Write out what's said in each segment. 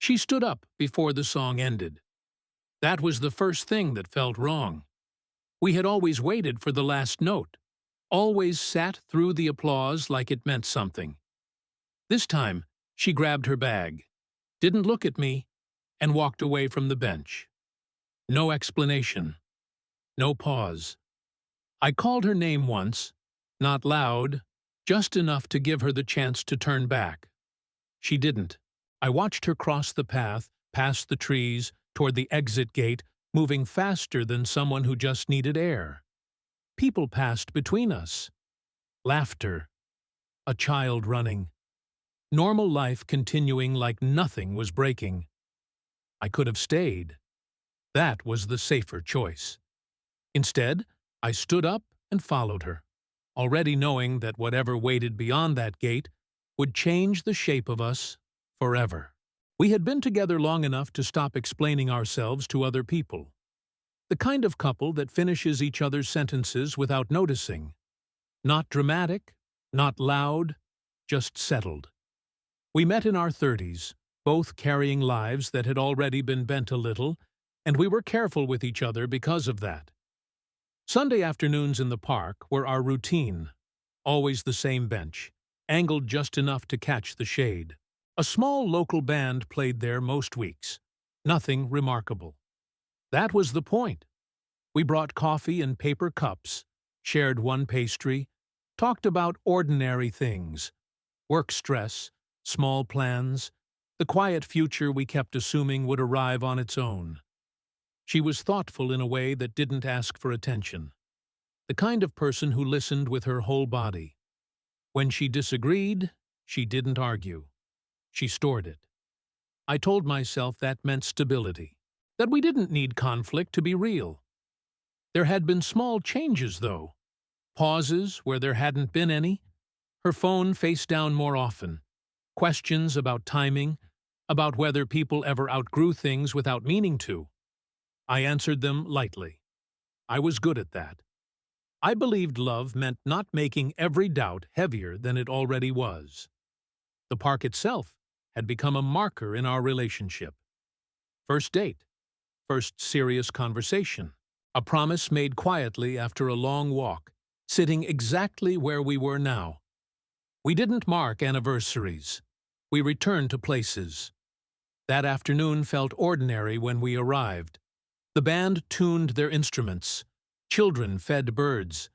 She stood up before the song ended. That was the first thing that felt wrong. We had always waited for the last note, always sat through the applause like it meant something. This time, she grabbed her bag, didn't look at me, and walked away from the bench. No explanation. No pause. I called her name once, not loud, just enough to give her the chance to turn back. She didn't. I watched her cross the path, past the trees, toward the exit gate, moving faster than someone who just needed air. People passed between us. Laughter. A child running. Normal life continuing like nothing was breaking. I could have stayed. That was the safer choice. Instead, I stood up and followed her, already knowing that whatever waited beyond that gate would change the shape of us forever. We had been together long enough to stop explaining ourselves to other people. The kind of couple that finishes each other's sentences without noticing. Not dramatic, not loud, just settled. We met in our 30s, both carrying lives that had already been bent a little, and we were careful with each other because of that. Sunday afternoons in the park were our routine, always the same bench, angled just enough to catch the shade. A small local band played there most weeks. Nothing remarkable. That was the point. We brought coffee in paper cups, shared one pastry, talked about ordinary things, work stress, small plans, the quiet future we kept assuming would arrive on its own. She was thoughtful in a way that didn't ask for attention. The kind of person who listened with her whole body. When she disagreed, she didn't argue. She stored it. I told myself that meant stability, that we didn't need conflict to be real. There had been small changes, though. Pauses where there hadn't been any. Her phone face down more often. Questions about timing, about whether people ever outgrew things without meaning to. I answered them lightly. I was good at that. I believed love meant not making every doubt heavier than it already was. The park itself had become a marker in our relationship. First date. First serious conversation. A promise made quietly after a long walk, sitting exactly where we were now. We didn't mark anniversaries. We returned to places. That afternoon felt ordinary when we arrived. The band tuned their instruments. Children fed birds.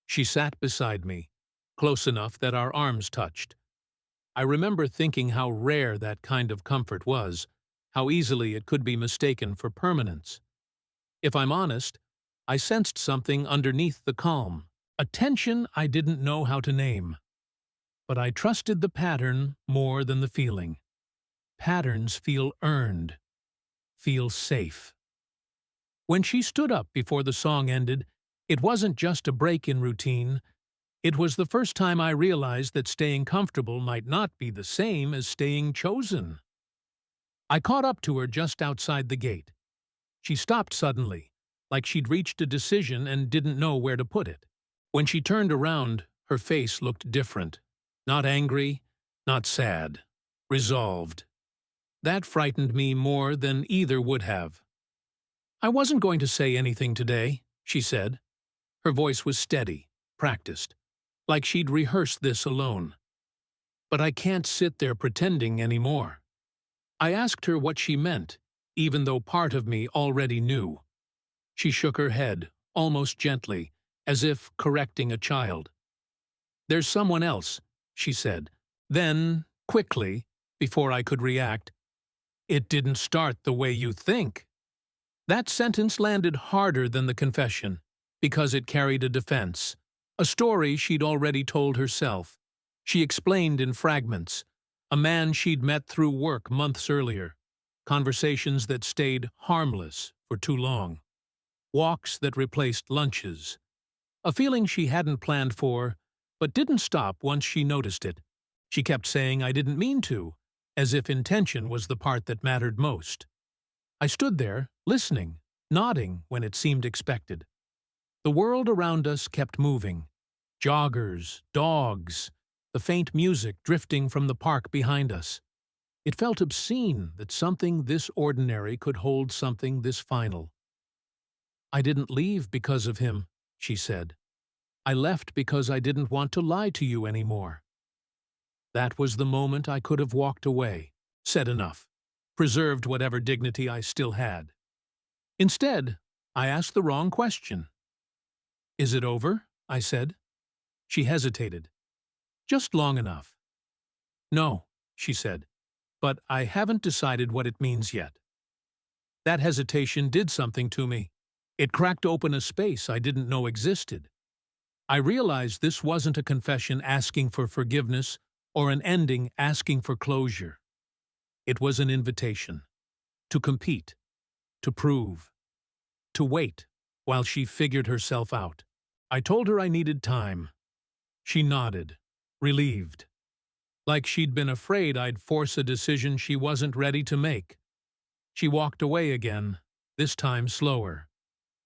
She sat beside me, close enough that our arms touched. I remember thinking how rare that kind of comfort was, how easily it could be mistaken for permanence. If I'm honest, I sensed something underneath the calm, a tension I didn't know how to name. But I trusted the pattern more than the feeling. Patterns feel earned, feel safe. When she stood up before the song ended, it wasn't just a break in routine. It was the first time I realized that staying comfortable might not be the same as staying chosen. I caught up to her just outside the gate. She stopped suddenly, like she'd reached a decision and didn't know where to put it. When she turned around, her face looked different. Not angry, not sad. Resolved. That frightened me more than either would have. "I wasn't going to say anything today," she said. Her voice was steady, practiced, like she'd rehearsed this alone. "But I can't sit there pretending anymore." I asked her what she meant, even though part of me already knew. She shook her head, almost gently, as if correcting a child. "There's someone else," she said. Then, quickly, before I could react, "It didn't start the way you think." That sentence landed harder than the confession, because it carried a defense, a story she'd already told herself. She explained in fragments, a man she'd met through work months earlier, conversations that stayed harmless for too long, walks that replaced lunches, a feeling she hadn't planned for, but didn't stop once she noticed it. She kept saying I didn't mean to, as if intention was the part that mattered most. I stood there, listening, nodding when it seemed expected. The world around us kept moving. Joggers, dogs, the faint music drifting from the park behind us. It felt obscene that something this ordinary could hold something this final. "I didn't leave because of him," she said. "I left because I didn't want to lie to you anymore." That was the moment I could have walked away, said enough, preserved whatever dignity I still had. Instead, I asked the wrong question. "Is it over?" I said. She hesitated. "Just long enough." "No," she said, "but I haven't decided what it means yet." That hesitation did something to me. It cracked open a space I didn't know existed. I realized this wasn't a confession asking for forgiveness or an ending asking for closure. It was an invitation to compete, to prove, to wait while she figured herself out. I told her I needed time. She nodded, relieved, like she'd been afraid I'd force a decision she wasn't ready to make. She walked away again, this time slower,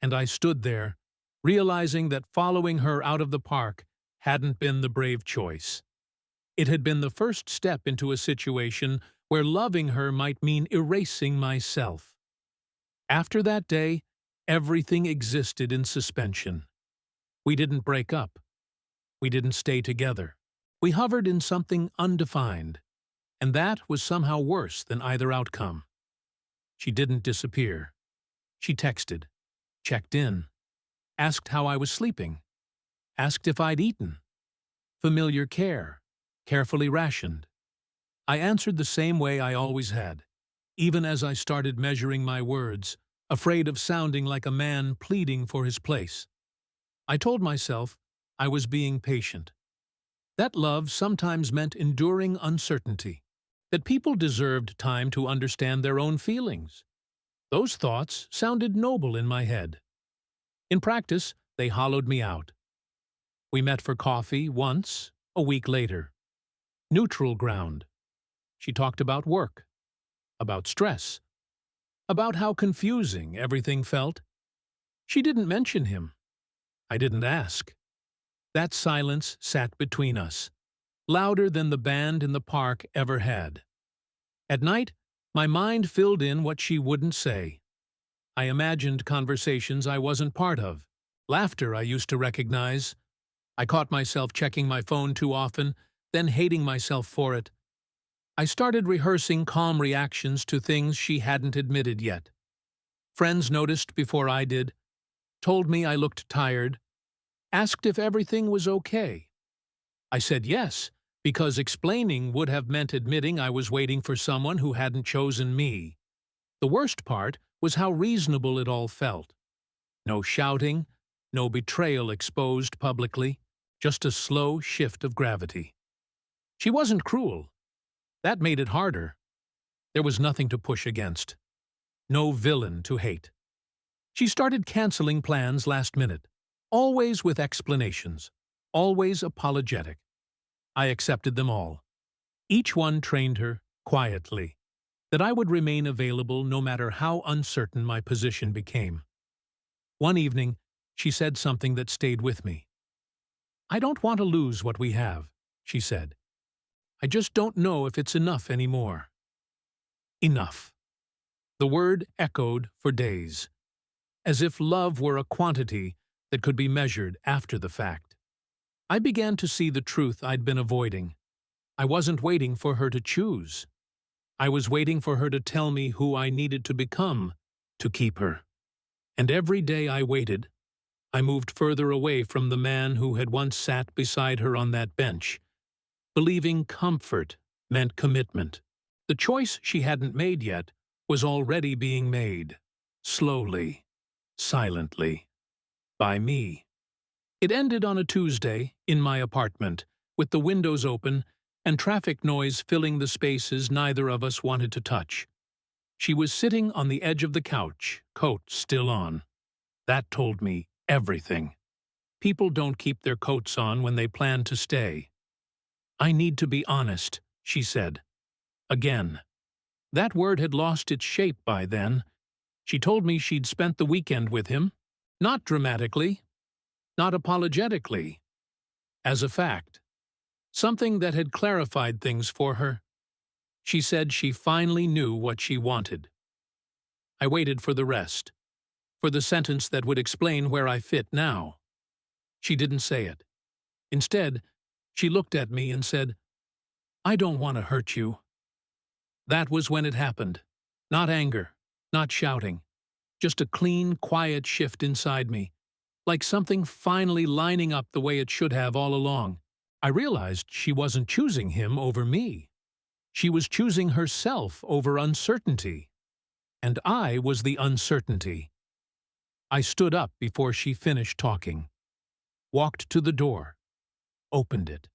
and I stood there, realizing that following her out of the park hadn't been the brave choice. It had been the first step into a situation where loving her might mean erasing myself. After that day, everything existed in suspension. We didn't break up. We didn't stay together. We hovered in something undefined, and that was somehow worse than either outcome. She didn't disappear. She texted, checked in, asked how I was sleeping, asked if I'd eaten. Familiar care, carefully rationed. I answered the same way I always had, even as I started measuring my words, afraid of sounding like a man pleading for his place. I told myself I was being patient. That love sometimes meant enduring uncertainty, that people deserved time to understand their own feelings. Those thoughts sounded noble in my head. In practice, they hollowed me out. We met for coffee once, a week later. Neutral ground. She talked about work, about stress, about how confusing everything felt. She didn't mention him. I didn't ask. That silence sat between us, louder than the band in the park ever had. At night, my mind filled in what she wouldn't say. I imagined conversations I wasn't part of, laughter I used to recognize. I caught myself checking my phone too often, then hating myself for it. I started rehearsing calm reactions to things she hadn't admitted yet. Friends noticed before I did, told me I looked tired, asked if everything was okay. I said yes, because explaining would have meant admitting I was waiting for someone who hadn't chosen me. The worst part was how reasonable it all felt. No shouting, no betrayal exposed publicly, just a slow shift of gravity. She wasn't cruel. That made it harder. There was nothing to push against. No villain to hate. She started canceling plans last minute, always with explanations, always apologetic. I accepted them all. Each one trained her, quietly, that I would remain available no matter how uncertain my position became. One evening, she said something that stayed with me. "I don't want to lose what we have," she said. "I just don't know if it's enough anymore." Enough. The word echoed for days, as if love were a quantity that could be measured after the fact. I began to see the truth I'd been avoiding. I wasn't waiting for her to choose. I was waiting for her to tell me who I needed to become to keep her. And every day I waited, I moved further away from the man who had once sat beside her on that bench, believing comfort meant commitment. The choice she hadn't made yet was already being made, slowly, silently, by me. It ended on a Tuesday, in my apartment, with the windows open and traffic noise filling the spaces neither of us wanted to touch. She was sitting on the edge of the couch, coat still on. That told me everything. People don't keep their coats on when they plan to stay. "I need to be honest," she said. Again. That word had lost its shape by then. She told me she'd spent the weekend with him, not dramatically, not apologetically, as a fact. Something that had clarified things for her. She said she finally knew what she wanted. I waited for the rest, for the sentence that would explain where I fit now. She didn't say it. Instead, she looked at me and said, "I don't want to hurt you." That was when it happened. Not anger, not shouting, just a clean, quiet shift inside me, like something finally lining up the way it should have all along. I realized she wasn't choosing him over me. She was choosing herself over uncertainty. And I was the uncertainty. I stood up before she finished talking, walked to the door, opened it.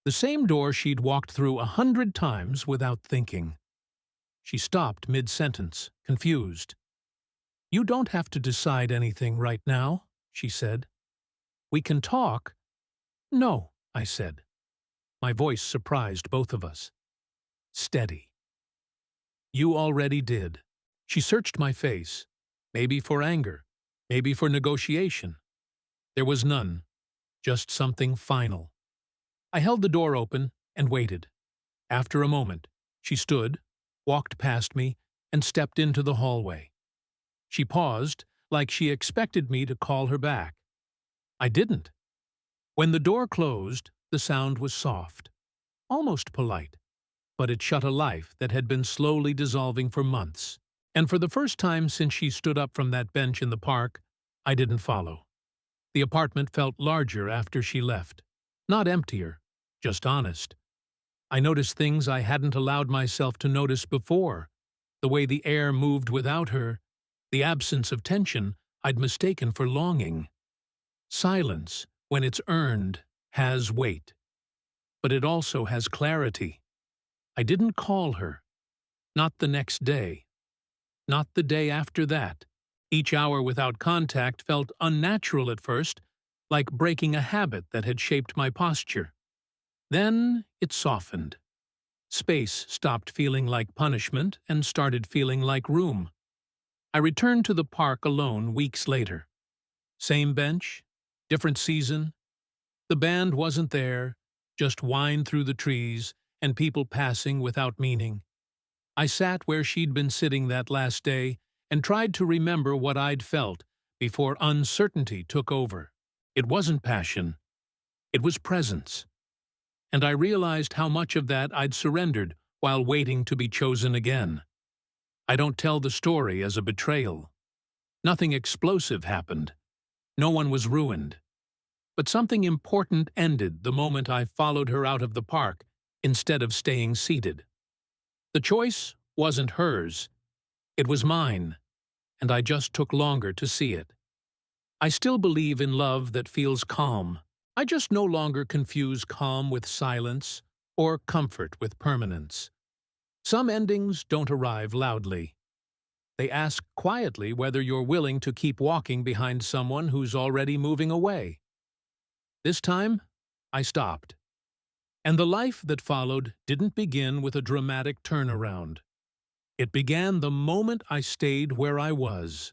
The same door she'd walked through 100 times without thinking. She stopped mid-sentence, confused. "You don't have to decide anything right now," she said. "We can talk." "No," I said. My voice surprised both of us. Steady. "You already did." She searched my face, maybe for anger, maybe for negotiation. There was none, just something final. I held the door open and waited. After a moment, she stood, walked past me, and stepped into the hallway. She paused, like she expected me to call her back. I didn't. When the door closed, the sound was soft, almost polite, but it shut a life that had been slowly dissolving for months. And for the first time since she stood up from that bench in the park, I didn't follow. The apartment felt larger after she left. Not emptier, just honest. I noticed things I hadn't allowed myself to notice before. The way the air moved without her, the absence of tension I'd mistaken for longing. Silence, when it's earned, has weight. But it also has clarity. I didn't call her. Not the next day. Not the day after that. Each hour without contact felt unnatural at first, like breaking a habit that had shaped my posture. Then it softened. Space stopped feeling like punishment and started feeling like room. I returned to the park alone weeks later. Same bench, different season. The band wasn't there, just wind through the trees and people passing without meaning. I sat where she'd been sitting that last day and tried to remember what I'd felt before uncertainty took over. It wasn't passion. It was presence. And I realized how much of that I'd surrendered while waiting to be chosen again. I don't tell the story as a betrayal. Nothing explosive happened. No one was ruined. But something important ended the moment I followed her out of the park instead of staying seated. The choice wasn't hers. It was mine, and I just took longer to see it. I still believe in love that feels calm. I just no longer confuse calm with silence or comfort with permanence. Some endings don't arrive loudly. They ask quietly whether you're willing to keep walking behind someone who's already moving away. This time, I stopped. And the life that followed didn't begin with a dramatic turnaround. It began the moment I stayed where I was.